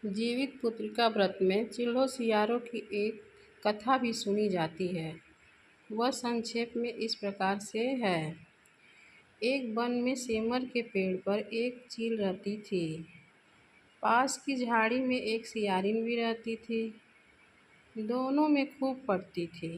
जीवित पुत्रिका व्रत में चिल्हो सियारों की एक कथा भी सुनी जाती है। वह संक्षेप में इस प्रकार से है। एक वन में सेमर के पेड़ पर एक चील रहती थी। पास की झाड़ी में एक सियारिन भी रहती थी। दोनों में खूब पड़ती थी।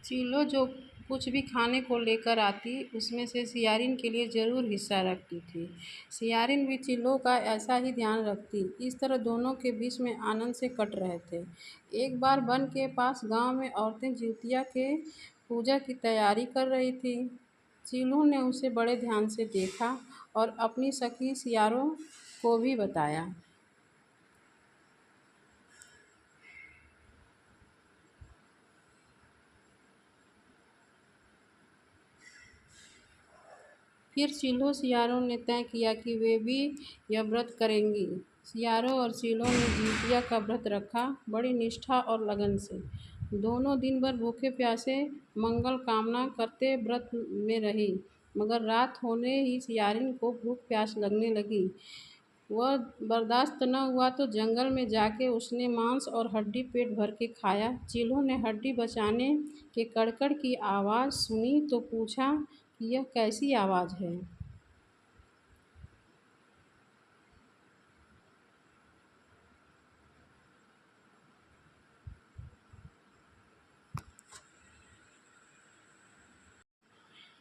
चीलो जो कुछ भी खाने को लेकर आती उसमें से सियारिन के लिए ज़रूर हिस्सा रखती थी। सियारिन भी चिल्लो का ऐसा ही ध्यान रखती। इस तरह दोनों के बीच में आनंद से कट रहे थे। एक बार वन के पास गांव में औरतें जिउतिया के पूजा की तैयारी कर रही थी। चिल्लो ने उसे बड़े ध्यान से देखा और अपनी सखी सियारों को भी बताया। फिर चिल्हो सियारों ने तय किया कि वे भी यह व्रत करेंगी। सियारों और चिल्हो ने जिउतिया का व्रत रखा, बड़ी निष्ठा और लगन से। दोनों दिन भर भूखे प्यासे मंगल कामना करते व्रत में रही। मगर रात होने ही सियारिन को भूख प्यास लगने लगी। वह बर्दाश्त न हुआ तो जंगल में जाके उसने मांस और हड्डी पेट भर के खाया। चिल्हो ने हड्डी बचाने के कड़कड़ की आवाज़ सुनी तो पूछा कि यह कैसी आवाज़ है।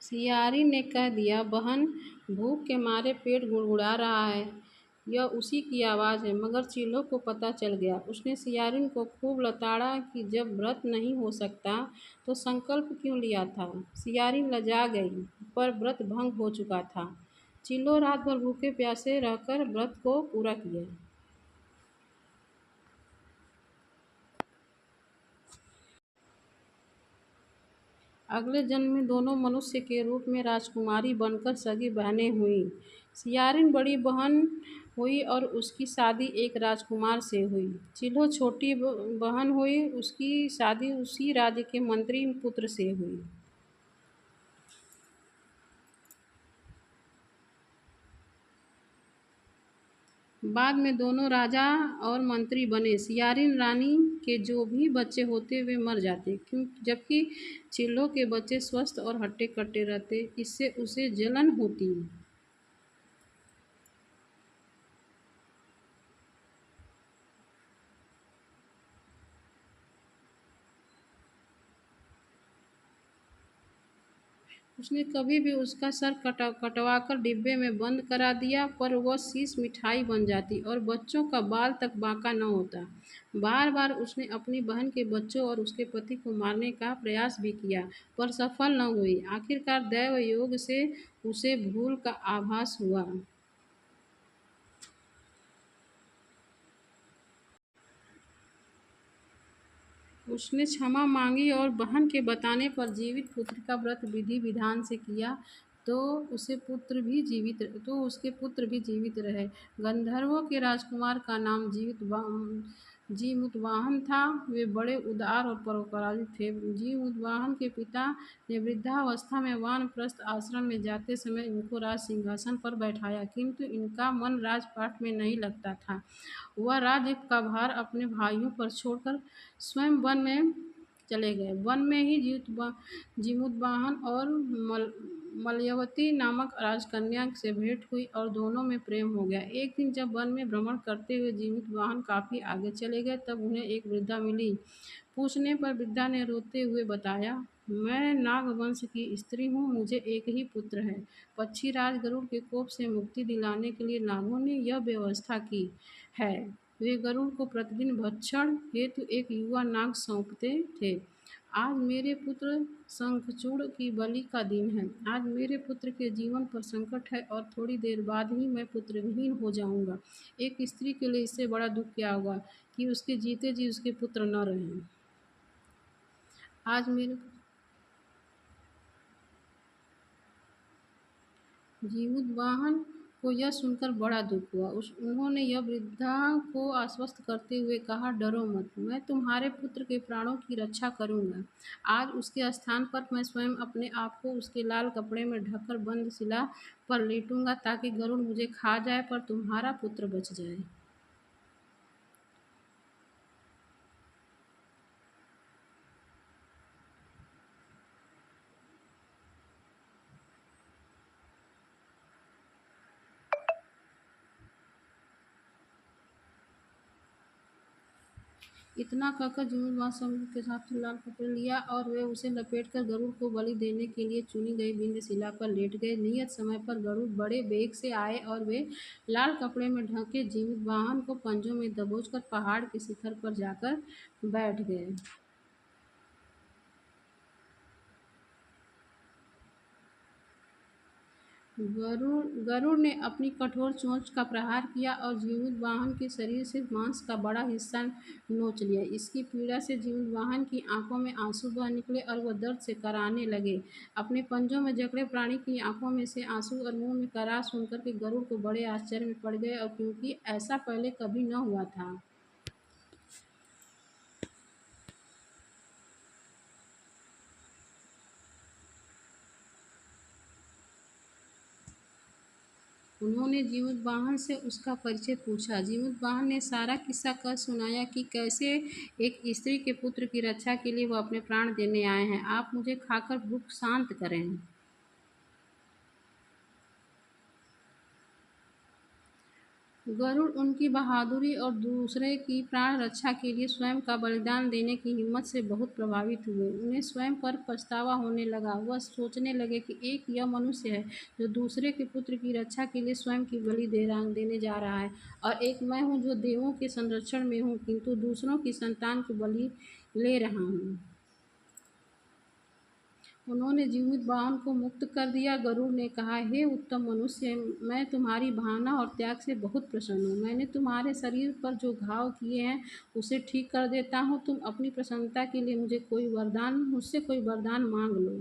सियारी ने कह दिया, बहन, भूख के मारे पेट गुड़गुड़ा रहा है। यह उसी की आवाज़ है। मगर चिल्हो को पता चल गया। उसने सियारिन को खूब लताड़ा कि जब व्रत नहीं हो सकता तो संकल्प क्यों लिया था। सियारिन लजा गई, पर व्रत भंग हो चुका था। चिल्हो रात भर भूखे प्यासे रहकर व्रत को पूरा किया। अगले जन्म में दोनों मनुष्य के रूप में राजकुमारी बनकर सगी बहनें हुईं। सियारिन बड़ी बहन हुई और उसकी शादी एक राजकुमार से हुई। चिल्हो छोटी बहन हुई, उसकी शादी उसी राज्य के मंत्री पुत्र से हुई। बाद में दोनों राजा और मंत्री बने। सियारिन रानी के जो भी बच्चे होते वे मर जाते, क्यों जबकि चिल्हो के बच्चे स्वस्थ और हट्टे कट्टे रहते। इससे उसे जलन होती। उसने कभी भी उसका सर कटवाकर डिब्बे में बंद करा दिया, पर वह शीश मिठाई बन जाती और बच्चों का बाल तक बांका न होता। बार बार उसने अपनी बहन के बच्चों और उसके पति को मारने का प्रयास भी किया, पर सफल न हुई। आखिरकार दैव योग से उसे भूल का आभास हुआ। उसने क्षमा मांगी और बहन के बताने पर जीवित पुत्र का व्रत विधि विधान से किया, तो उसके पुत्र भी जीवित रहे। गंधर्वों के राजकुमार का नाम जीमुतवाहन था। वे बड़े उदार और परोपकारी थे। जीमुतवाहन के पिता ने वृद्धावस्था में वानप्रस्थ आश्रम में जाते समय इनको राज सिंहासन पर बैठाया, किंतु इनका मन राजपाट में नहीं लगता था। वह राज्य का भार अपने भाइयों पर छोड़कर स्वयं वन में चले गए। वन में ही जीमुतवाहन और मलयवती नामक राजकन्या से भेंट हुई और दोनों में प्रेम हो गया। एक दिन जब वन में भ्रमण करते हुए जीमुतवाहन काफ़ी आगे चले गए, तब उन्हें एक वृद्धा मिली। पूछने पर वृद्धा ने रोते हुए बताया, मैं नागवंश की स्त्री हूँ, मुझे एक ही पुत्र है। पक्षी राज गरुड़ के कोप से मुक्ति दिलाने के लिए नागों ने यह व्यवस्था की है। वे गरुड़ को प्रतिदिन भक्षण हेतु एक युवा नाग सौंपते थे। आज मेरे पुत्र शंखचूड़ की बलि का दिन है। आज मेरे पुत्र के जीवन पर संकट है और थोड़ी देर बाद ही मैं पुत्रहीन हो जाऊंगा। एक स्त्री के लिए इससे बड़ा दुख क्या होगा कि उसके जीते जी उसके पुत्र न रहें। आज मेरे जीवुत वाहन को यह सुनकर बड़ा दुख हुआ। उन्होंने यह वृद्धा को आश्वस्त करते हुए कहा, डरो मत, मैं तुम्हारे पुत्र के प्राणों की रक्षा करूंगा। आज उसके स्थान पर मैं स्वयं अपने आप को उसके लाल कपड़े में ढककर बंद शिला पर लेटूंगा, ताकि गरुड़ मुझे खा जाए पर तुम्हारा पुत्र बच जाए। इतना कहकर जीवनदान समुद्र के साथ लाल कपड़े लिया और वे उसे लपेटकर गरुड़ को बलि देने के लिए चुनी गई विंध्यशिला पर लेट गए। नियत समय पर गरुड़ बड़े वेग से आए और वे लाल कपड़े में ढके जीवित वाहन को पंजों में दबोचकर पहाड़ के शिखर पर जाकर बैठ गए। गरुड़ ने अपनी कठोर चोंच का प्रहार किया और जीवित वाहन के शरीर से मांस का बड़ा हिस्सा नोच लिया। इसकी पीड़ा से जीवित वाहन की आंखों में आंसू बह निकले और वह दर्द से कराहने लगे। अपने पंजों में जकड़े प्राणी की आंखों में से आंसू और मुंह में कराह सुनकर के गरुड़ को बड़े आश्चर्य में पड़ गए, और क्योंकि ऐसा पहले कभी न हुआ था। उन्होंने जीवुतवाहन से उसका परिचय पूछा। जीवुतवाहन ने सारा किस्सा कह सुनाया कि कैसे एक स्त्री के पुत्र की रक्षा के लिए वह अपने प्राण देने आए हैं। आप मुझे खाकर भूख शांत करें। गरुड़ उनकी बहादुरी और दूसरे की प्राण रक्षा के लिए स्वयं का बलिदान देने की हिम्मत से बहुत प्रभावित हुए। उन्हें स्वयं पर पछतावा होने लगा। वह सोचने लगे कि एक यह मनुष्य है जो दूसरे के पुत्र की रक्षा के लिए स्वयं की बलि देने जा रहा है, और एक मैं हूँ जो देवों के संरक्षण में हूँ किंतु दूसरों की संतान की बलि ले रहा हूँ। उन्होंने जीवित वाहन को मुक्त कर दिया। गरुड़ ने कहा, हे उत्तम मनुष्य, मैं तुम्हारी भावना और त्याग से बहुत प्रसन्न हूँ। मैंने तुम्हारे शरीर पर जो घाव किए हैं उसे ठीक कर देता हूँ। तुम अपनी प्रसन्नता के लिए मुझसे कोई वरदान मांग लो।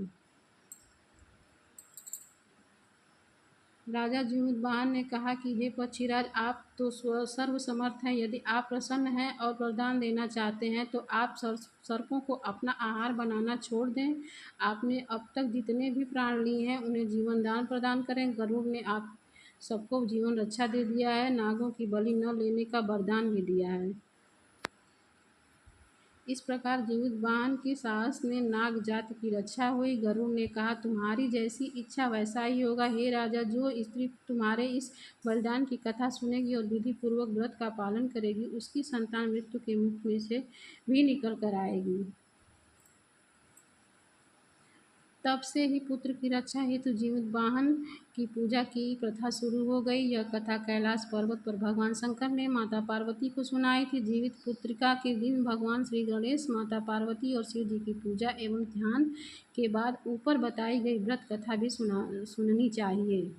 राजा जीवुतवाहन ने कहा कि हे पक्षीराज, आप तो सर्वसमर्थ हैं। यदि आप प्रसन्न हैं और वरदान देना चाहते हैं तो आप सर्पों को अपना आहार बनाना छोड़ दें। आपने अब तक जितने भी प्राण लिए हैं उन्हें जीवन दान प्रदान करें। गरुड़ ने आप सबको जीवन रक्षा दे दिया है, नागों की बलि न लेने का वरदान भी दिया है। इस प्रकार जीवितवाहन की साहस ने नाग जाति की रक्षा हुई। गरुड़ ने कहा, तुम्हारी जैसी इच्छा वैसा ही होगा। हे राजा, जो स्त्री तुम्हारे इस बलिदान की कथा सुनेगी और विधि पूर्वक व्रत का पालन करेगी, उसकी संतान मृत्यु के मुख में से भी निकल कर आएगी। तब से ही पुत्र की रक्षा हेतु जीवितवाहन की पूजा की प्रथा शुरू हो गई। यह कथा कैलाश पर्वत पर भगवान शंकर ने माता पार्वती को सुनाई थी। जीवित पुत्रिका के दिन भगवान श्री गणेश, माता पार्वती और शिव जी की पूजा एवं ध्यान के बाद ऊपर बताई गई व्रत कथा भी सुननी चाहिए।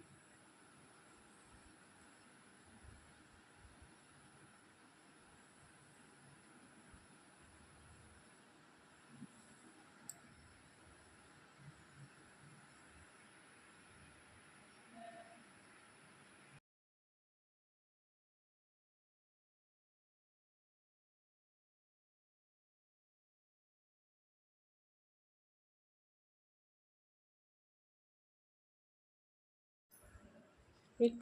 एक